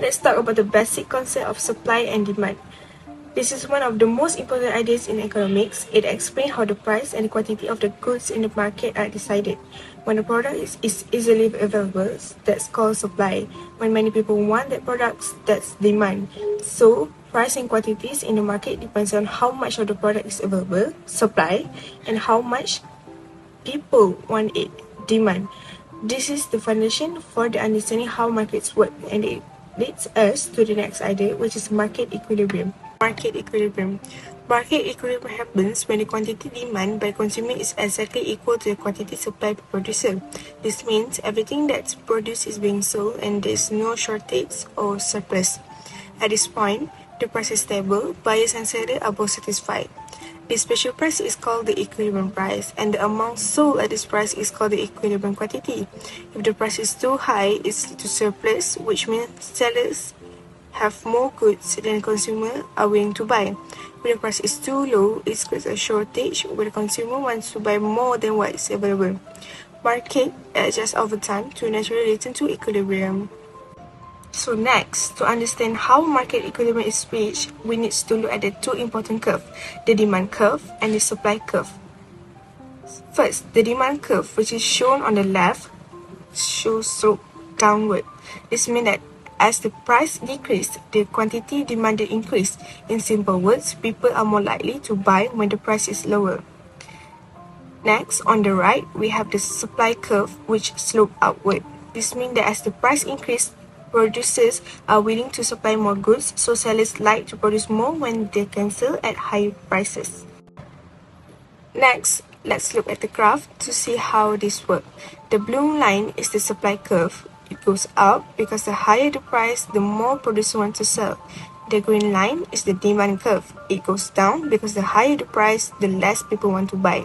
Let's talk about the basic concept of supply and demand. This is one of the most important ideas in economics. It explains how the price and the quantity of the goods in the market are decided. When a product is easily available, that's called supply. When many people want that product, that's demand. So, price and quantities in the market depends on how much of the product is available, supply, and how much people want it, demand. This is the foundation for the understanding how markets work, and it leads us to the next idea, which is market equilibrium. Market equilibrium. Market equilibrium happens when the quantity demand by consumer is exactly equal to the quantity supplied by producer. This means everything that's produced is being sold and there's no shortage or surplus. At this point, the price is stable, buyers and sellers are both satisfied. The special price is called the equilibrium price, and the amount sold at this price is called the equilibrium quantity. If the price is too high, it's to surplus, which means sellers have more goods than consumers are willing to buy. When the price is too low, it creates a shortage where the consumer wants to buy more than what is available. Market adjusts over time to naturally return to equilibrium. So next, to understand how market equilibrium is reached, we need to look at the two important curves, the demand curve and the supply curve. First, the demand curve, which is shown on the left, shows slope downward. This means that as the price decreases, the quantity demanded increase. In simple words, people are more likely to buy when the price is lower. Next, on the right, we have the supply curve, which slopes upward. This means that as the price increases, producers are willing to supply more goods, so sellers like to produce more when they can sell at higher prices. Next, let's look at the graph to see how this works. The blue line is the supply curve. It goes up because the higher the price, the more producers want to sell. The green line is the demand curve. It goes down because the higher the price, the less people want to buy.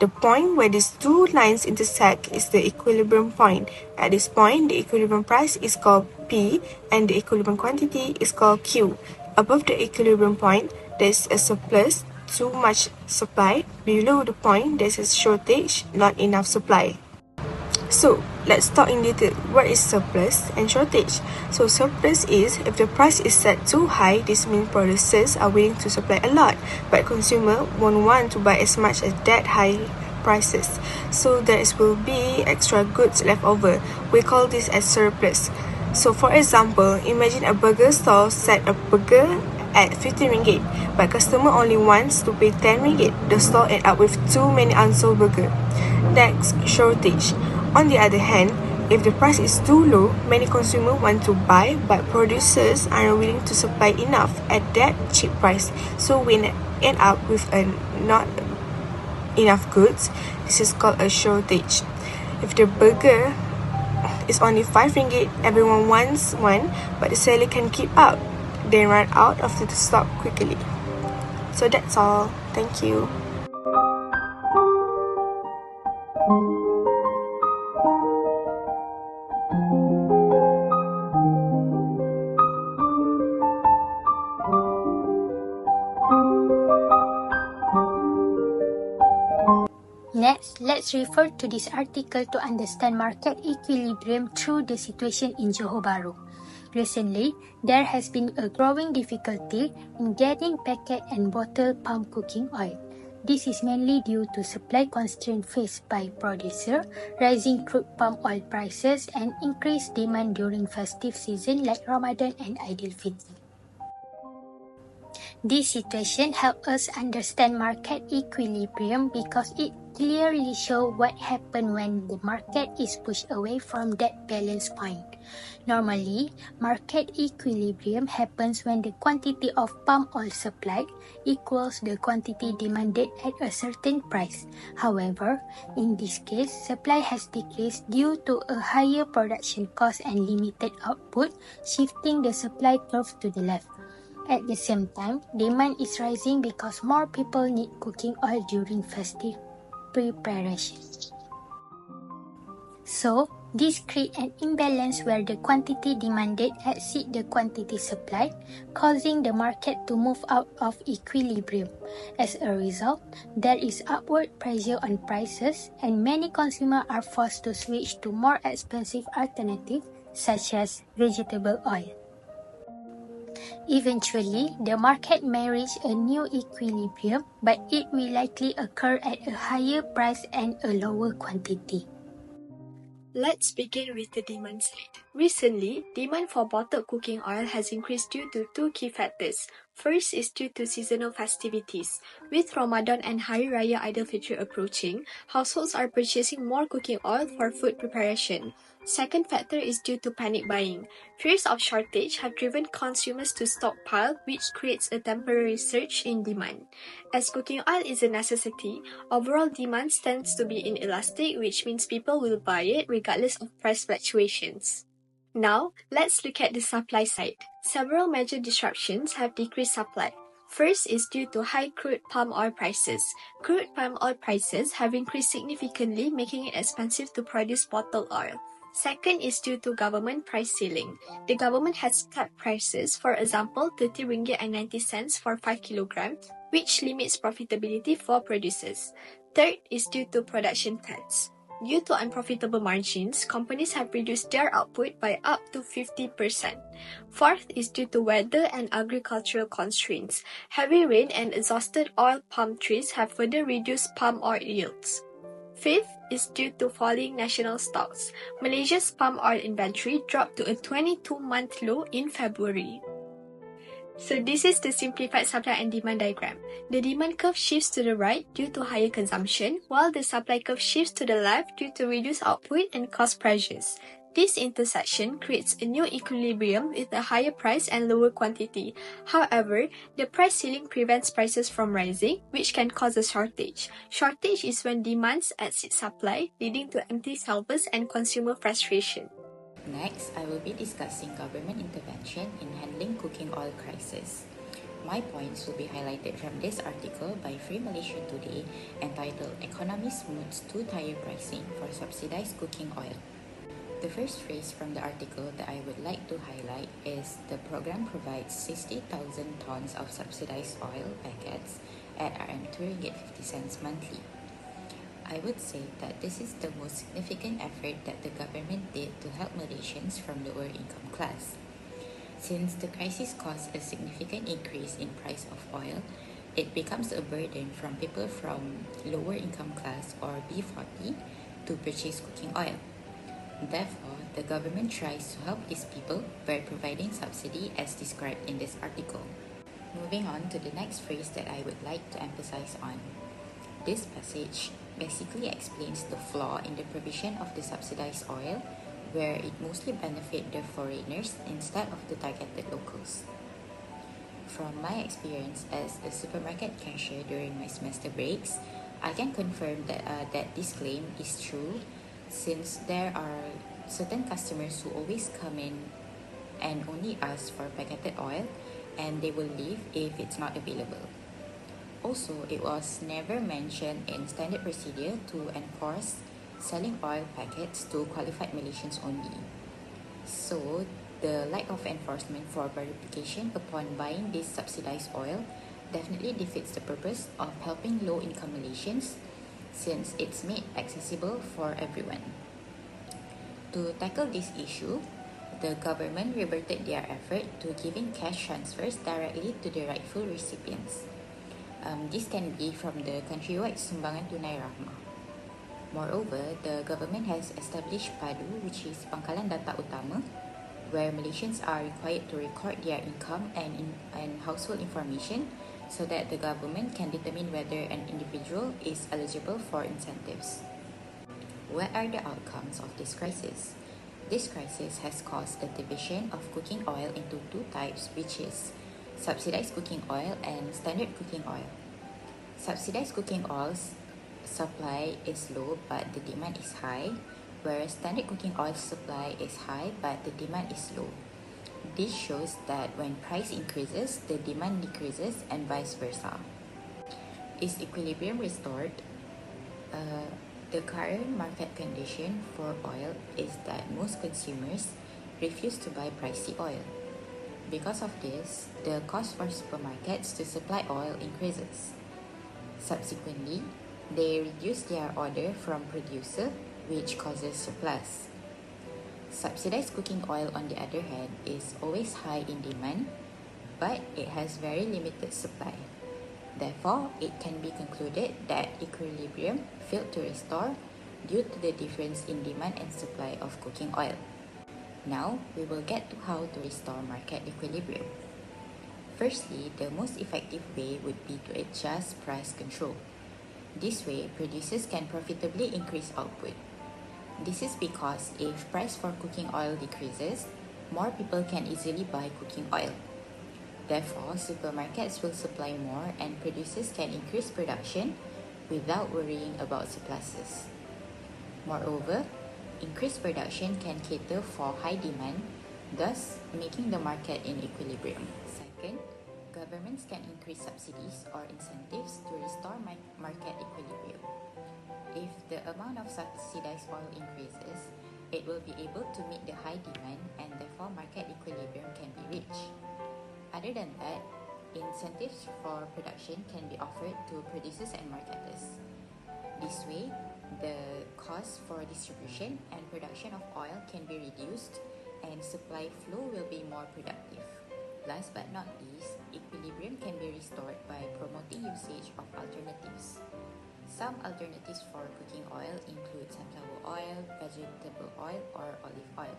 The point where these two lines intersect is the equilibrium point. At this point, the equilibrium price is called P and the equilibrium quantity is called Q. Above the equilibrium point, there is a surplus, too much supply. Below the point, there is a shortage, not enough supply. So, let's talk in detail. What is surplus and shortage? So, surplus is if the price is set too high, this means producers are willing to supply a lot, but consumers won't want to buy as much as that high prices. So, there will be extra goods left over. We call this as surplus. So, for example, imagine a burger stall set a burger at 15 ringgit, but customer only wants to pay 10 ringgit. The store end up with too many unsold burger. Next, shortage. On the other hand, if the price is too low, many consumers want to buy, but producers aren't willing to supply enough at that cheap price. So we end up with not enough goods. This is called a shortage. If the burger is only 5 ringgit, everyone wants one, but the seller can keep up. They run out of the stock quickly. So that's all. Thank you. Next, let's refer to this article to understand market equilibrium through the situation in Johor Bahru. Recently, there has been a growing difficulty in getting packet and bottle palm cooking oil. This is mainly due to supply constraint faced by producer, rising crude palm oil prices, and increased demand during festive season like Ramadan and Aidilfitr. This situation helps us understand market equilibrium because it clearly shows what happens when the market is pushed away from that balance point. Normally, market equilibrium happens when the quantity of palm oil supplied equals the quantity demanded at a certain price. However, in this case, supply has decreased due to a higher production cost and limited output, shifting the supply curve to the left. At the same time, demand is rising because more people need cooking oil during festive preparation. So, this creates an imbalance where the quantity demanded exceeds the quantity supplied, causing the market to move out of equilibrium. As a result, there is upward pressure on prices, and many consumers are forced to switch to more expensive alternatives such as vegetable oil. Eventually, the market may reach a new equilibrium, but it will likely occur at a higher price and a lower quantity. Let's begin with the demand side. Recently, demand for bottled cooking oil has increased due to two key factors. First is due to seasonal festivities. With Ramadan and Hari Raya Aidilfitr approaching, households are purchasing more cooking oil for food preparation. Second factor is due to panic buying. Fears of shortage have driven consumers to stockpile, which creates a temporary surge in demand. As cooking oil is a necessity, overall demand tends to be inelastic, which means people will buy it regardless of price fluctuations. Now, let's look at the supply side. Several major disruptions have decreased supply. First is due to high crude palm oil prices. Crude palm oil prices have increased significantly, making it expensive to produce bottled oil. Second is due to government price ceiling. The government has cut prices, for example, 30 ringgit and 90 cents for 5 kilograms, which limits profitability for producers. Third is due to production cuts. Due to unprofitable margins, companies have reduced their output by up to 50%. Fourth is due to weather and agricultural constraints. Heavy rain and exhausted oil palm trees have further reduced palm oil yields. Fifth is due to falling national stocks. Malaysia's palm oil inventory dropped to a 22-month low in February. So this is the simplified supply and demand diagram. The demand curve shifts to the right due to higher consumption, while the supply curve shifts to the left due to reduced output and cost pressures. This intersection creates a new equilibrium with a higher price and lower quantity. However, the price ceiling prevents prices from rising, which can cause a shortage. Shortage is when demand exceeds supply, leading to empty shelves and consumer frustration. Next, I will be discussing government intervention in handling cooking oil crisis. My points will be highlighted from this article by Free Malaysia Today entitled Economy Smooths Two-Tier Pricing for Subsidized Cooking Oil. The first phrase from the article that I would like to highlight is the program provides 60,000 tons of subsidized oil packets at RM2.50 monthly. I would say that this is the most significant effort that the government did to help Malaysians from lower income class. Since the crisis caused a significant increase in price of oil, it becomes a burden from people from lower income class or B40 to purchase cooking oil. Therefore, the government tries to help these people by providing subsidy as described in this article. Moving on to the next phrase that I would like to emphasize on. This passage basically explains the flaw in the provision of the subsidized oil, where it mostly benefits the foreigners instead of the targeted locals. From my experience as a supermarket cashier during my semester breaks, I can confirm that this claim is true, since there are certain customers who always come in and only ask for packet oil, and they will leave if it's not available. Also, it was never mentioned in standard procedure to enforce selling oil packets to qualified Malaysians only. So, the lack of enforcement for verification upon buying this subsidized oil definitely defeats the purpose of helping low-income Malaysians, since it's made accessible for everyone. To tackle this issue, the government reverted their effort to giving cash transfers directly to the rightful recipients. This can be from the countrywide Sumbangan Tunai Rahmah. Moreover, the government has established PADU, which is Pangkalan Data Utama, where Malaysians are required to record their income and household information so that the government can determine whether an individual is eligible for incentives. What are the outcomes of this crisis? This crisis has caused a division of cooking oil into two types, which is subsidized cooking oil and standard cooking oil. Subsidized cooking oil's supply is low but the demand is high, whereas standard cooking oil supply is high but the demand is low. This shows that when price increases, the demand decreases and vice versa. Is equilibrium restored? The current market condition for oil is that most consumers refuse to buy pricey oil. Because of this, the cost for supermarkets to supply oil increases. Subsequently, they reduce their order from producer, which causes surplus. Subsidized cooking oil, on the other hand, is always high in demand, but it has very limited supply. Therefore, it can be concluded that equilibrium failed to restore due to the difference in demand and supply of cooking oil. Now, we will get to how to restore market equilibrium. Firstly, the most effective way would be to adjust price control. This way, producers can profitably increase output. This is because if price for cooking oil decreases, more people can easily buy cooking oil. Therefore, supermarkets will supply more and producers can increase production without worrying about surpluses. Moreover, increased production can cater for high demand, thus making the market in equilibrium. Second, governments can increase subsidies or incentives to restore market equilibrium. If the amount of subsidized oil increases, it will be able to meet the high demand and therefore market equilibrium can be reached. Other than that, incentives for production can be offered to producers and marketers. This way, the cost for distribution and production of oil can be reduced and supply flow will be more productive. Last but not least, equilibrium can be restored by promoting usage of alternatives. Some alternatives for cooking oil include sunflower oil, vegetable oil, or olive oil.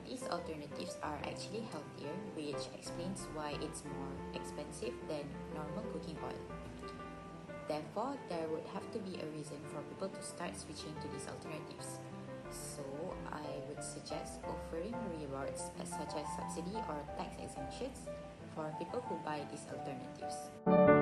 These alternatives are actually healthier, which explains why it's more expensive than normal cooking oil. Therefore, there would have to be a reason for people to start switching to these alternatives. So, I would suggest offering rewards such as subsidy or tax exemptions for people who buy these alternatives.